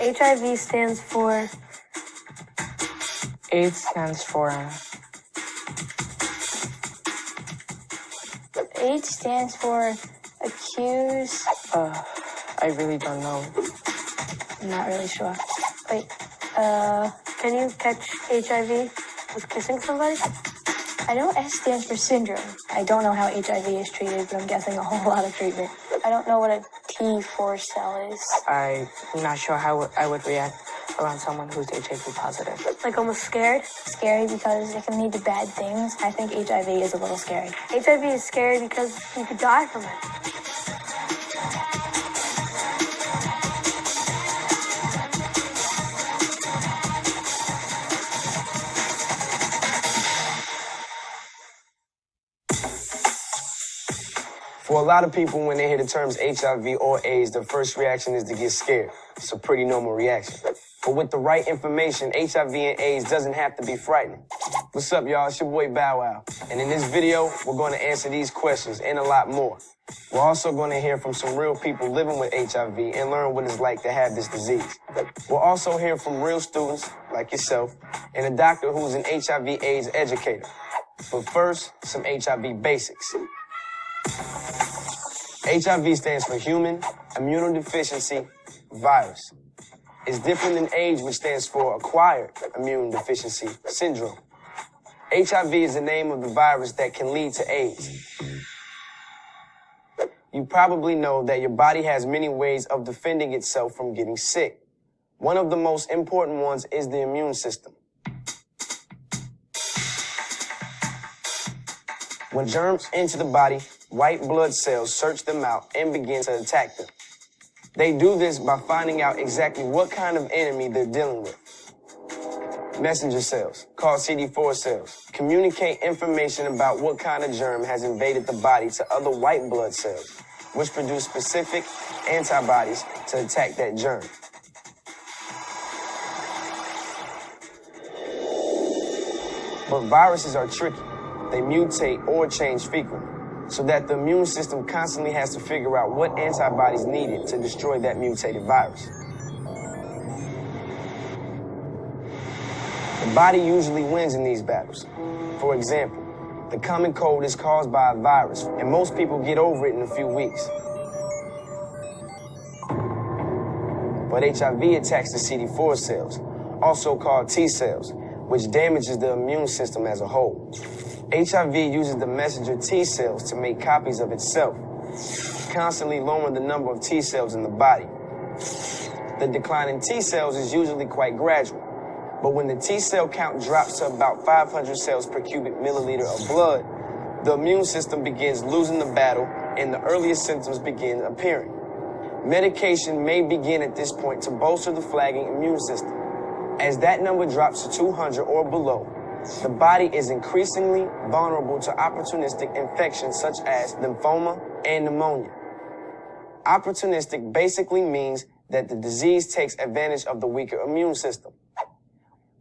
HIV stands for... AIDS stands for... AIDS stands for accused... I really don't know. I'm not really sure. Wait, can you catch HIV with kissing somebody? I know S stands for syndrome. I don't know how HIV is treated, but I'm guessing a whole lot of treatment. I don't know what a T4 cell is. I'm not sure how I would react around someone who's HIV positive. Like almost scared? Scary because it can lead to bad things. I think HIV is a little scary. HIV is scary because you could die from it. For a lot of people, when they hear the terms HIV or AIDS, their first reaction is to get scared. It's a pretty normal reaction. But with the right information, HIV and AIDS doesn't have to be frightening. What's up, y'all? It's your boy Bow Wow. And in this video, we're going to answer these questions and a lot more. We're also going to hear from some real people living with HIV and learn what it's like to have this disease. We'll also hear from real students like yourself and a doctor who's an HIV/AIDS educator. But first, some HIV basics. HIV stands for Human Immunodeficiency Virus. It's different than AIDS, which stands for Acquired Immune Deficiency Syndrome. HIV is the name of the virus that can lead to AIDS. You probably know that your body has many ways of defending itself from getting sick. One of the most important ones is the immune system. When germs enter the body, white blood cells search them out and begin to attack them. They do this by finding out exactly what kind of enemy they're dealing with. Messenger cells, called CD4 cells, communicate information about what kind of germ has invaded the body to other white blood cells, which produce specific antibodies to attack that germ. But viruses are tricky. They mutate or change frequently, so that the immune system constantly has to figure out what antibodies needed to destroy that mutated virus. The body usually wins in these battles. For example, the common cold is caused by a virus, and most people get over it in a few weeks. But HIV attacks the CD4 cells, also called T cells, which damages the immune system as a whole. HIV uses the messenger T cells to make copies of itself, constantly lowering the number of T cells in the body. The decline in T cells is usually quite gradual, but when the T cell count drops to about 500 cells per cubic milliliter of blood, the immune system begins losing the battle and the earliest symptoms begin appearing. Medication may begin at this point to bolster the flagging immune system. As that number drops to 200 or below, the body is increasingly vulnerable to opportunistic infections such as lymphoma and pneumonia. Opportunistic basically means that the disease takes advantage of the weaker immune system.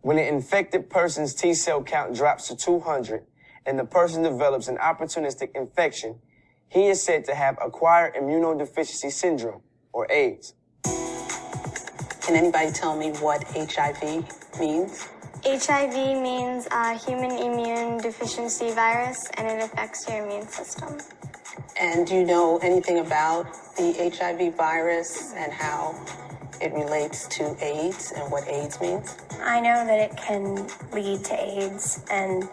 When an infected person's T cell count drops to 200 and the person develops an opportunistic infection, he is said to have acquired immunodeficiency syndrome, or AIDS. Can anybody tell me what HIV means? HIV means human immune deficiency virus, and it affects your immune system. And do you know anything about the HIV virus and how it relates to AIDS and what AIDS means? I know that it can lead to AIDS, and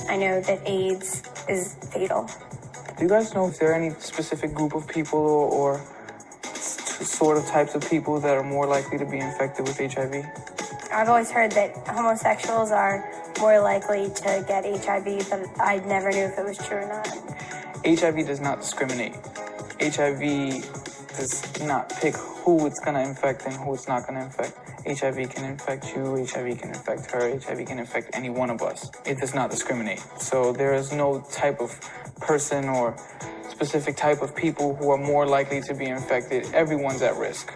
I know that AIDS is fatal. Do you guys know if there are any specific group of people or sort of types of people that are more likely to be infected with HIV? I've always heard that homosexuals are more likely to get HIV, but I never knew if it was true or not. HIV does not discriminate. HIV does not pick who it's going to infect and who it's not going to infect. HIV can infect you, HIV can infect her, HIV can infect any one of us. It does not discriminate. So there is no type of person or specific type of people who are more likely to be infected. Everyone's at risk.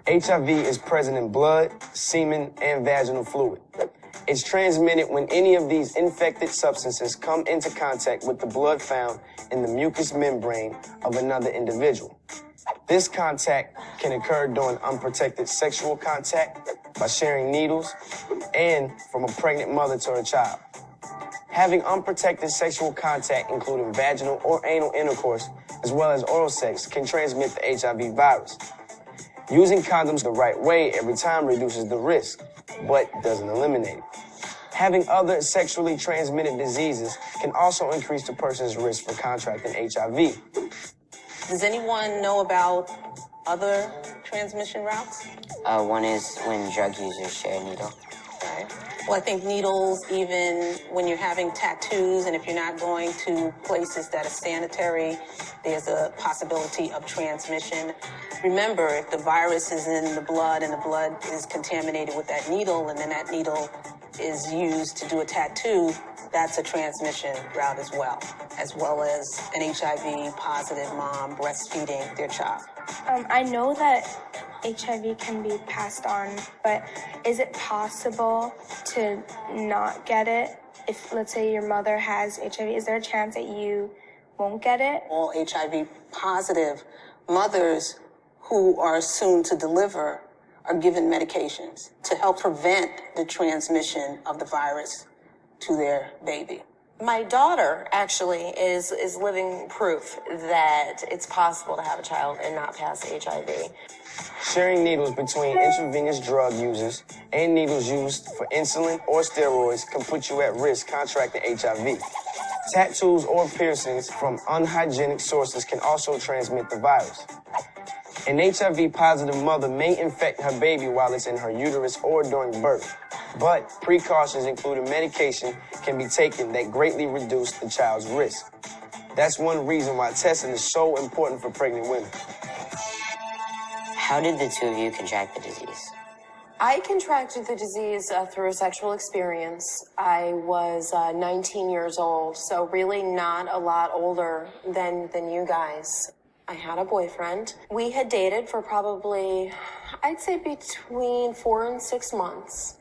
HIV is present in blood, semen, and vaginal fluid. It's transmitted when any of these infected substances come into contact with the blood found in the mucous membrane of another individual. This contact can occur during unprotected sexual contact, by sharing needles, and from a pregnant mother to her child. Having unprotected sexual contact, including vaginal or anal intercourse, as well as oral sex, can transmit the HIV virus. Using condoms the right way every time reduces the risk, but doesn't eliminate it. Having other sexually transmitted diseases can also increase the person's risk for contracting HIV. Does anyone know about other transmission routes? One is when drug users share a needle. Okay. Well, I think needles, even when you're having tattoos and if you're not going to places that are sanitary, there's a possibility of transmission. Remember, if the virus is in the blood and the blood is contaminated with that needle and then that needle is used to do a tattoo, that's a transmission route as well as an HIV positive mom breastfeeding their child. I know that HIV can be passed on, but is it possible to not get it? If, let's say, your mother has HIV, is there a chance that you won't get it? All HIV positive mothers who are soon to deliver are given medications to help prevent the transmission of the virus to their baby. My daughter actually is living proof that it's possible to have a child and not pass HIV. Sharing needles between intravenous drug users and needles used for insulin or steroids can put you at risk contracting HIV. Tattoos or piercings from unhygienic sources can also transmit the virus. An HIV-positive mother may infect her baby while it's in her uterus or during birth, but precautions including medication can be taken that greatly reduce the child's risk. That's one reason why testing is so important for pregnant women. How did the two of you contract the disease? I contracted the disease through a sexual experience. I was 19 years old, so really not a lot older than you guys. I had a boyfriend. We had dated for probably, I'd say between 4 and 6 months.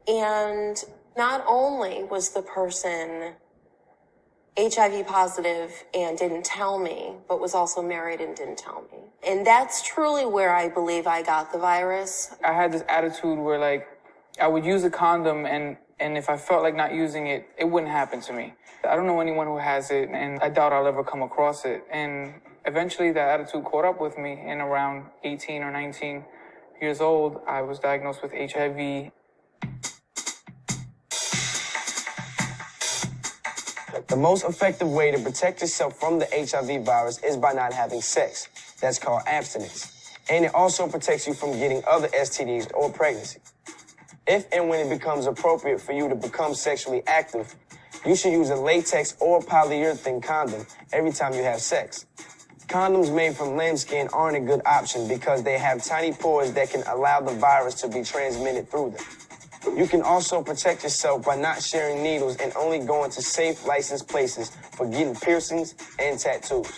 And not only was the person HIV positive and didn't tell me, but was also married and didn't tell me. And that's truly where I believe I got the virus. I had this attitude where, like, I would use a condom and if I felt like not using it, it wouldn't happen to me. I don't know anyone who has it, and I doubt I'll ever come across it. And eventually that attitude caught up with me, and around 18 or 19 years old, I was diagnosed with HIV. The most effective way to protect yourself from the HIV virus is by not having sex. That's called abstinence. And it also protects you from getting other STDs or pregnancy. If and when it becomes appropriate for you to become sexually active, you should use a latex or polyurethane condom every time you have sex. Condoms made from lambskin aren't a good option because they have tiny pores that can allow the virus to be transmitted through them. You can also protect yourself by not sharing needles and only going to safe, licensed places for getting piercings and tattoos.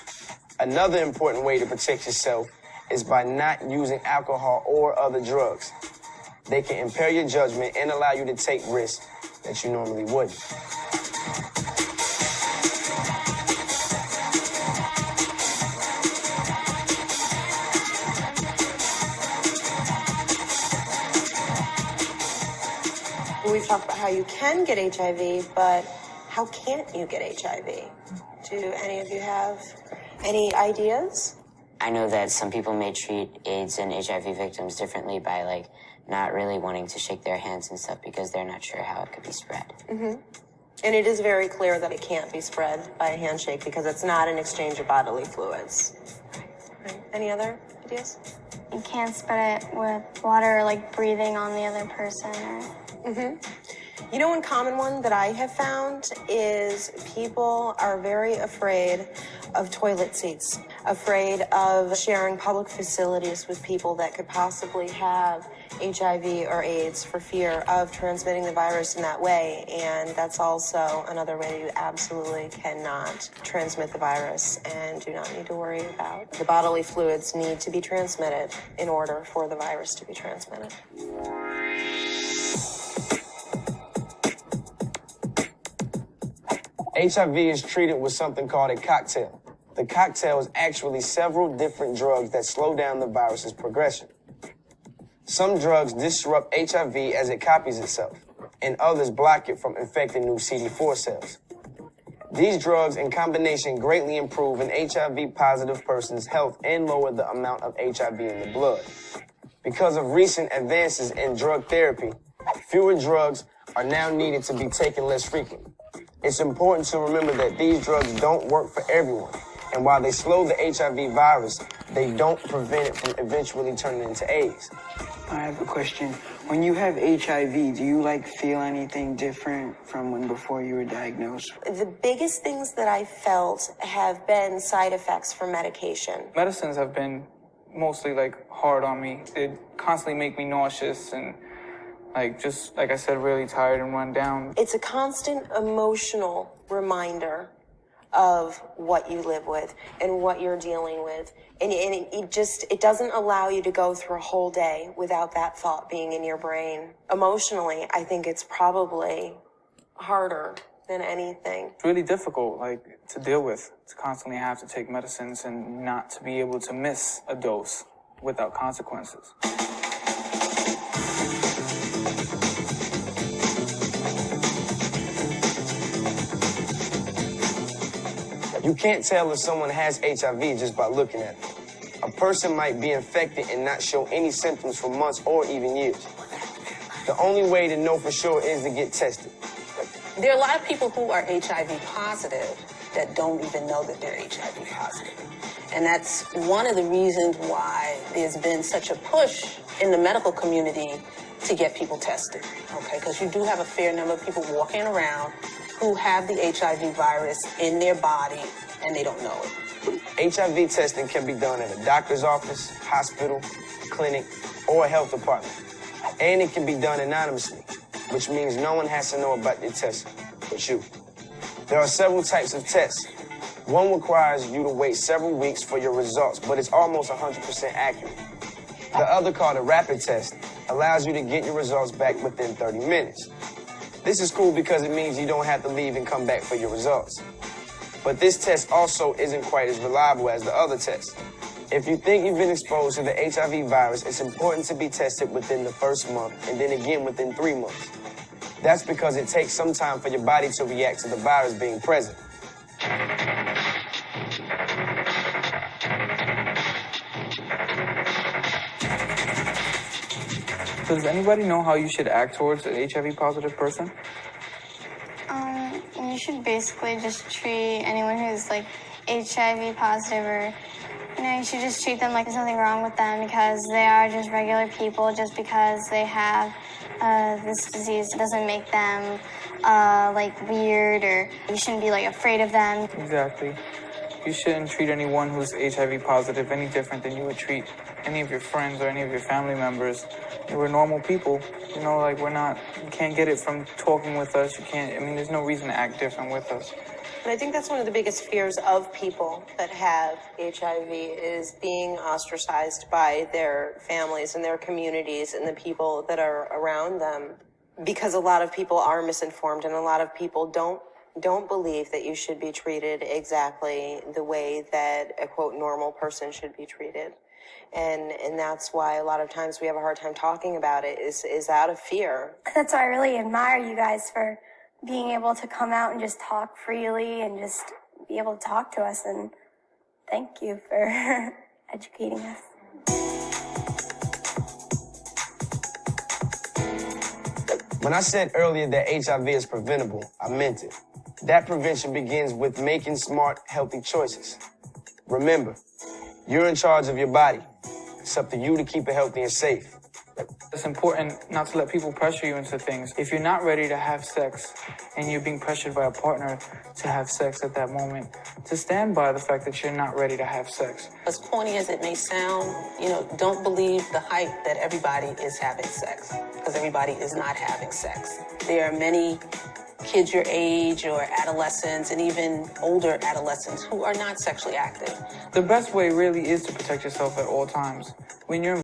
Another important way to protect yourself is by not using alcohol or other drugs. They can impair your judgment and allow you to take risks that you normally wouldn't. We've talked about how you can get HIV, but how can't you get HIV? Do any of you have any ideas? I know that some people may treat AIDS and HIV victims differently by, like, not really wanting to shake their hands and stuff because they're not sure how it could be spread. Mm-hmm. And it is very clear that it can't be spread by a handshake because it's not an exchange of bodily fluids. Right. Any other ideas? You can't spread it with water, like breathing on the other person. You know, one common one that I have found is people are very afraid of toilet seats, afraid of sharing public facilities with people that could possibly have HIV or AIDS for fear of transmitting the virus in that way. And that's also another way you absolutely cannot transmit the virus and do not need to worry about. The bodily fluids need to be transmitted in order for the virus to be transmitted. HIV is treated with something called a cocktail. The cocktail is actually several different drugs that slow down the virus's progression. Some drugs disrupt HIV as it copies itself, and others block it from infecting new CD4 cells. These drugs in combination greatly improve an HIV-positive person's health and lower the amount of HIV in the blood. Because of recent advances in drug therapy, fewer drugs are now needed to be taken less frequently. It's important to remember that these drugs don't work for everyone, and while they slow the HIV virus, they don't prevent it from eventually turning into AIDS. I have a question. When you have HIV, do you feel anything different from when before you were diagnosed? The biggest things that I felt have been side effects from medication. Medicines have been mostly hard on me. They constantly make me nauseous and just like I said, really tired and run down. It's a constant emotional reminder of what you live with and what you're dealing with. And it doesn't allow you to go through a whole day without that thought being in your brain. Emotionally, I think it's probably harder than anything. It's really difficult, to deal with, to constantly have to take medicines and not to be able to miss a dose without consequences. You can't tell if someone has HIV just by looking at them. A person might be infected and not show any symptoms for months or even years. The only way to know for sure is to get tested. There are a lot of people who are HIV positive that don't even know that they're HIV positive. And that's one of the reasons why there's been such a push in the medical community to get people tested, okay? Because you do have a fair number of people walking around who have the HIV virus in their body and they don't know it. HIV testing can be done at a doctor's office, hospital, clinic, or a health department. And it can be done anonymously, which means no one has to know about your test but you. There are several types of tests. One requires you to wait several weeks for your results, but it's almost 100% accurate. The other, called a rapid test, allows you to get your results back within 30 minutes. This is cool because it means you don't have to leave and come back for your results. But this test also isn't quite as reliable as the other tests. If you think you've been exposed to the HIV virus, it's important to be tested within the first month and then again within 3 months. That's because it takes some time for your body to react to the virus being present. So does anybody know how you should act towards an HIV positive person? You should basically just treat anyone who's HIV positive, or you should just treat them like there's nothing wrong with them because they are just regular people. Just because they have this disease doesn't make them weird, or you shouldn't be afraid of them. Exactly. You shouldn't treat anyone who's HIV positive any different than you would treat any of your friends or any of your family members. We're normal people, you can't get it from talking with us. There's no reason to act different with us. But I think that's one of the biggest fears of people that have HIV is being ostracized by their families and their communities and the people that are around them. Because a lot of people are misinformed and a lot of people don't believe that you should be treated exactly the way that a quote normal person should be treated. And that's why a lot of times we have a hard time talking about it is out of fear. That's why I really admire you guys for being able to come out and just talk freely and just be able to talk to us. And thank you for educating us. When I said earlier that HIV is preventable, I meant it. That prevention begins with making smart, healthy choices. Remember, you're in charge of your body. It's up to you to keep it healthy and safe. It's important not to let people pressure you into things. If you're not ready to have sex and you're being pressured by a partner to have sex at that moment, to stand by the fact that you're not ready to have sex. As corny as it may sound, don't believe the hype that everybody is having sex, because everybody is not having sex. There are many kids your age or adolescents and even older adolescents who are not sexually active. The best way really is to protect yourself at all times. When you're